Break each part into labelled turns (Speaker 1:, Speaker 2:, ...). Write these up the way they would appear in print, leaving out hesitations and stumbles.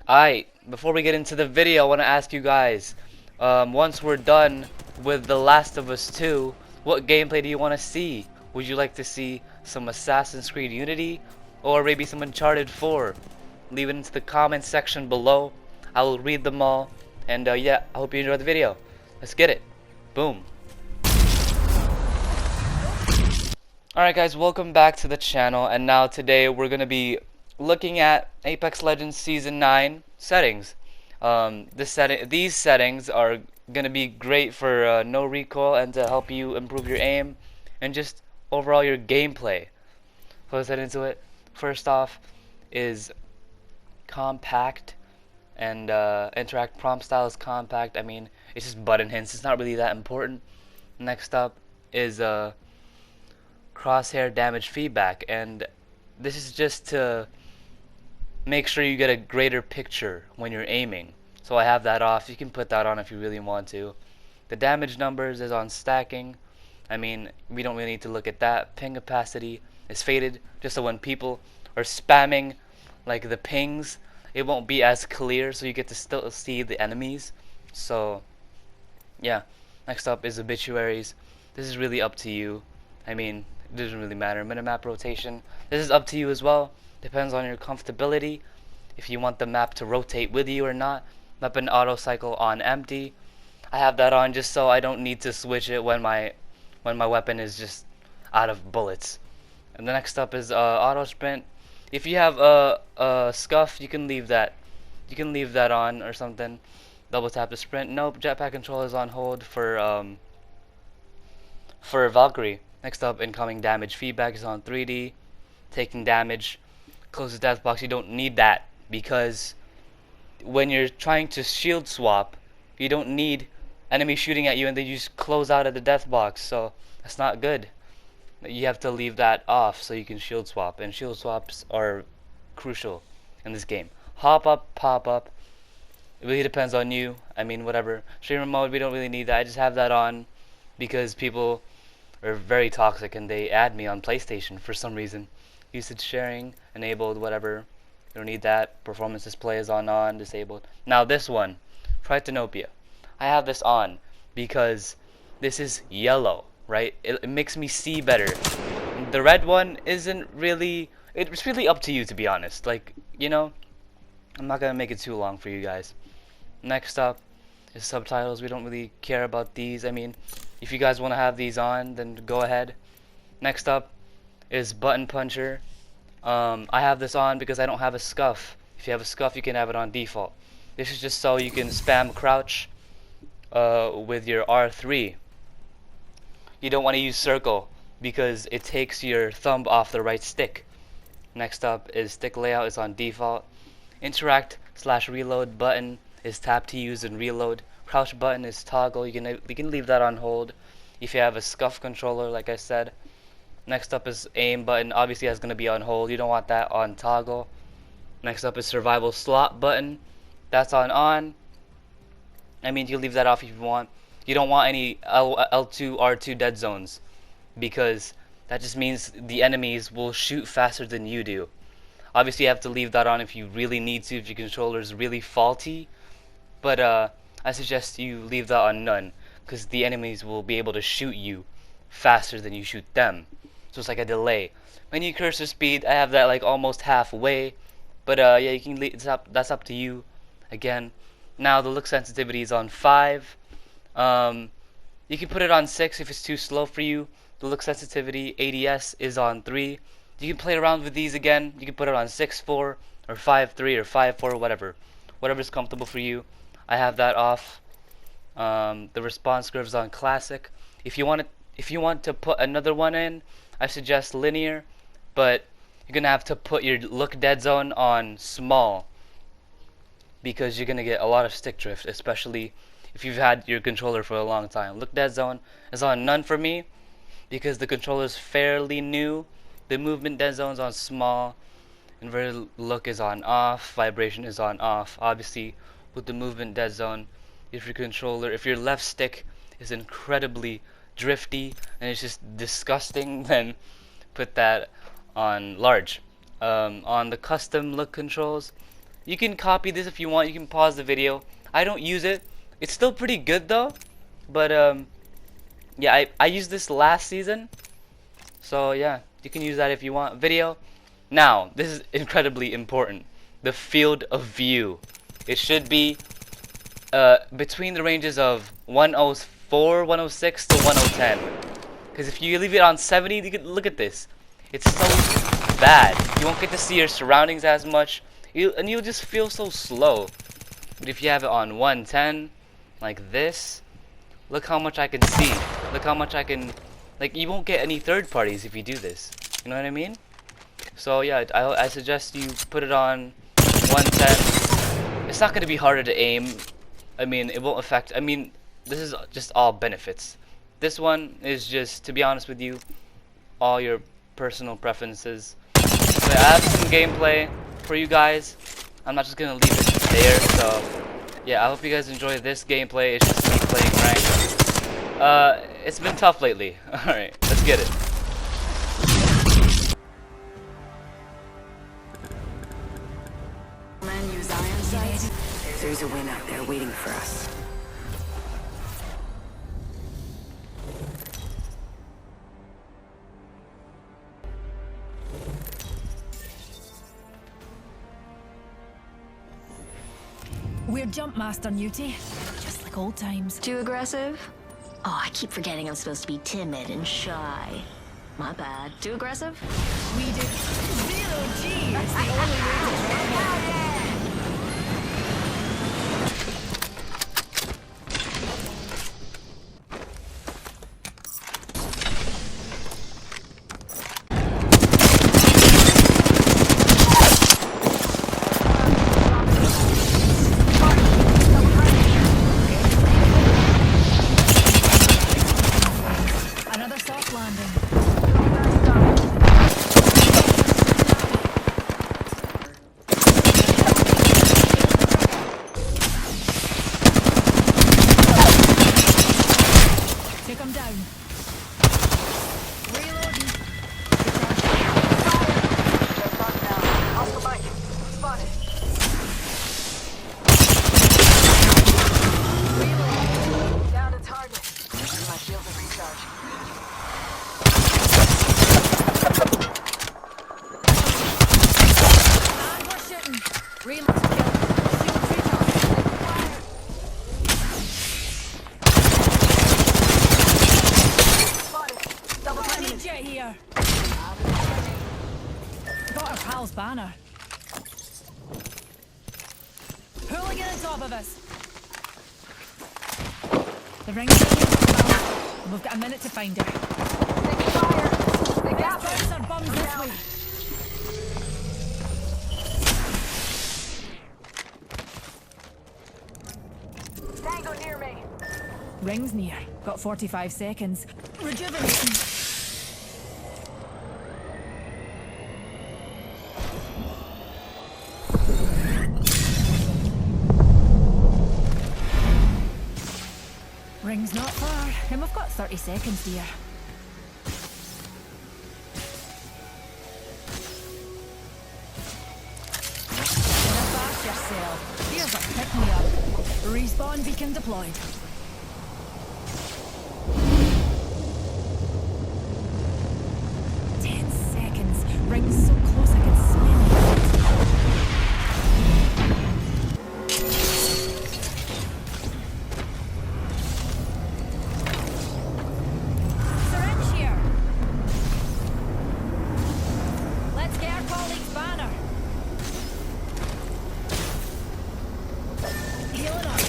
Speaker 1: Alright, before we get into the video, I want to ask you guys, once we're done with The Last of Us 2, what gameplay do you want to see? Would you like to see some Assassin's Creed Unity, or maybe some Uncharted 4? Leave it into the comments section below. I will read them all, and yeah, I hope you enjoyed the video. Let's get it. Boom. Alright guys, welcome back to the channel, and now today we're going to be looking at Apex Legends Season 9 settings. These settings are going to be great for no recoil and to help you improve your aim and just overall your gameplay. So let's head into it. First off is compact, and interact prompt style is compact. I mean, it's just button hints, it's not really that important. Next up is crosshair damage feedback, and this is just to make sure you get a greater picture when you're aiming. So I have that off. You can put that on if you really want to. The damage numbers is on stacking. I mean, we don't really need to look at that. Ping opacity is faded, just so when people are spamming like the pings, it won't be as clear, so you get to still see the enemies. So yeah. Next up is obituaries. This is really up to you. I mean, it doesn't really matter. Minimap rotation, this is up to you as well. Depends on your comfortability, if you want the map to rotate with you or not. Weapon auto cycle on empty. I have that on just so I don't need to switch it when my weapon is just out of bullets. And the next up is auto sprint. If you have a scuff, you can leave that. You can leave that on or something. Double tap to sprint. Nope, jetpack control is on hold for Valkyrie. Next up, incoming damage feedback is on 3D. Taking damage, close the death box. You don't need that because when you're trying to shield swap, you don't need enemy shooting at you and then you just close out of the death box. So that's not good. You have to leave that off so you can shield swap, and shield swaps are crucial in this game. Hop up, pop up. It really depends on you. I mean, whatever. Streamer mode, we don't really need that. I just have that on because people are very toxic and they add me on PlayStation for some reason. Usage sharing enabled, whatever. You don't need that. Performance display is on, disabled. Now this one, Tritanopia. I have this on because this is yellow, right? It makes me see better. The red one isn't really. It's really up to you, to be honest. Like, you know, I'm not gonna make it too long for you guys. Next up is subtitles. We don't really care about these. I mean, if you guys want to have these on, then go ahead. Next up is button puncher. I have this on because I don't have a scuff. If you have a scuff, you can have it on default. This is just so you can spam crouch with your R3. You don't want to use circle because it takes your thumb off the right stick. Next up is stick layout is on default. Interact / reload button is tap to use and reload. Crouch button is toggle. You can leave that on hold if you have a scuff controller, like I said. Next up is aim button. Obviously that's going to be on hold. You don't want that on toggle. Next up is survival slot button. That's on. I mean, you leave that off if you want. You don't want any L2 R2 dead zones because that just means the enemies will shoot faster than you do. Obviously you have to leave that on if you really need to, if your controller is really faulty. But I suggest you leave that on none because the enemies will be able to shoot you faster than you shoot them. So it's like a delay. Menu cursor speed, I have that like almost halfway. But yeah, you can leave, that's up to you. Again, now the look sensitivity is on 5. You can put it on 6 if it's too slow for you. The look sensitivity ADS is on 3. You can play around with these again. You can put it on 6.4 or 5.3 or 5.4, whatever. Whatever's comfortable for you. I have that off. The response curve is on classic. If you want to put another one in, I suggest linear, but you're gonna have to put your look dead zone on small because you're gonna get a lot of stick drift, especially if you've had your controller for a long time. Look dead zone is on none for me because the controller is fairly new. The movement dead zone is on small. Inverted look is on off. Vibration is on off. Obviously, with the movement dead zone, if your left stick is incredibly drifty and it's just disgusting, then put that on large. On the custom look controls, You can copy this if you want. You can pause the video. I don't use it. It's still pretty good though. But yeah, I used this last season. So yeah, you can use that if you want. Video. Now, this is incredibly important. The field of view. It should be between the ranges of 104, 106 to 110. Because if you leave it on 70, you can look at this. It's so bad. You won't get to see your surroundings as much. And you'll just feel so slow. But if you have it on 110, like this, look how much I can see. Look how much I can... Like, you won't get any third parties if you do this. You know what I mean? So yeah, I suggest you put it on 110. It's not going to be harder to aim. I mean, it won't affect... I mean, this is just all benefits. This one is just, to be honest with you, all your personal preferences. So I have some gameplay for you guys. I'm not just going to leave it there. So yeah, I hope you guys enjoy this gameplay. It's just me playing ranked. It's been tough lately. Alright, let's get it.
Speaker 2: There's a win out there waiting for us.
Speaker 3: We're Jump Master Newty, just like old times.
Speaker 4: Too aggressive? Oh, I keep forgetting I'm supposed to be timid and shy. My bad. Too aggressive?
Speaker 3: We do 0G. It's the only way to travel. Another soft landing. Take him down. Reloading.
Speaker 2: Down to target. My shields are recharged.
Speaker 3: And we're shooting. Reload. Shield recharge.
Speaker 2: Spotted. Double
Speaker 3: I
Speaker 2: timing.
Speaker 3: need jet here. Got our pal's banner. Hooligan on top of us. The ring's down. We've got a minute to find her.
Speaker 2: Taking fire. They got me.
Speaker 3: Bounce our bums this way.
Speaker 2: Tango near me.
Speaker 3: Ring's near. Got 45 seconds. Rejuvenating. Ring's not far, and we've got 30 seconds, dear. Get back yourself. Here's a pick-me-up. Respawn beacon deployed. Ring's so close I can smell it. Syringe here. Let's get our colleague's banner. Healing up.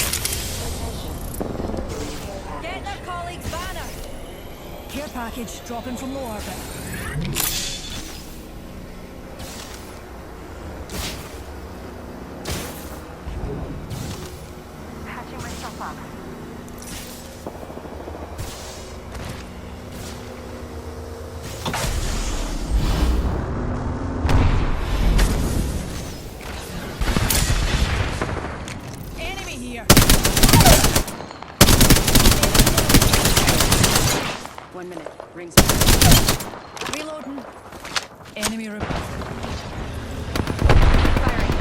Speaker 3: Get their colleague's banner. Care package dropping from low orbit.
Speaker 2: Patching myself up.
Speaker 3: Enemy here.
Speaker 2: 1 minute. Rings.
Speaker 3: Reloading. Enemy removed.
Speaker 2: Firing.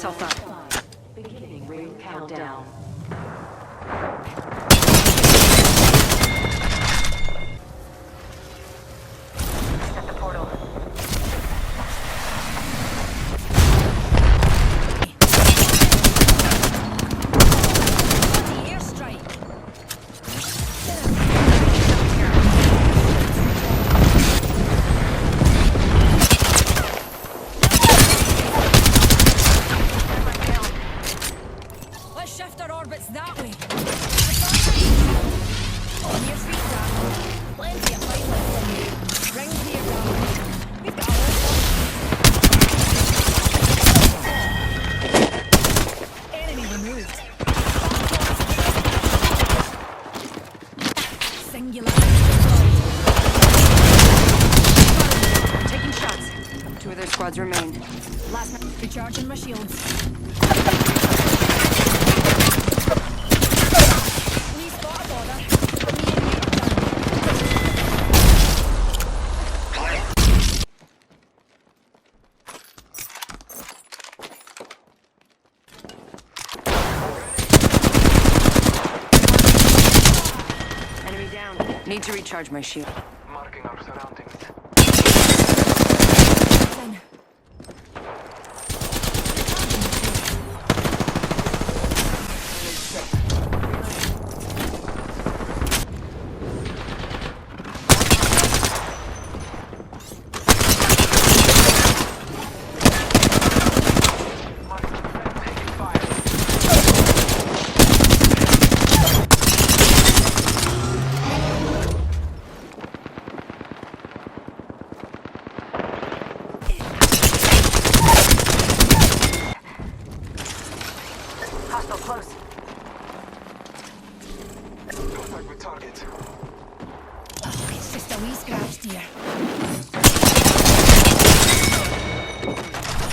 Speaker 2: myself up. Beginning ring countdown. At the portal.
Speaker 3: Bloody airstrike. Let's shift our orbits that way. On your feet, darling. Plenty of fight left in you. Rings here, darling. We've got a whole enemy removed. Singularity destroyed.
Speaker 2: Taking shots. 2 of their squads remain.
Speaker 3: Last man recharging my shields. We spot a border. Me and you are done.
Speaker 2: Enemy down. Need to recharge my shield.
Speaker 5: Marking our surroundings.
Speaker 3: Then.
Speaker 5: Taking fire.
Speaker 2: Hostile close.
Speaker 5: Contact with target.
Speaker 3: Oh, it's just a wee scratch, dear.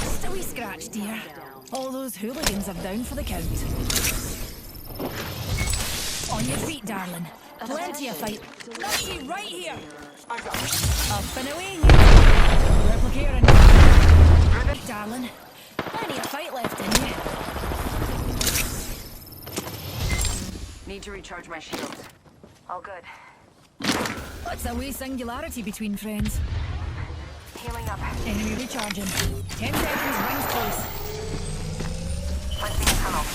Speaker 3: Just a wee scratch, dear. All those hooligans are down for the count. On your feet, darling. Plenty of fight. Plenty right here. Up and away here. Replicating. Darling. Plenty of fight left in you.
Speaker 2: Need to recharge my shields. All good.
Speaker 3: What's a wee singularity between friends?
Speaker 2: Healing up.
Speaker 3: Enemy recharging. 10 seconds, rings close.
Speaker 2: Placing a tunnel.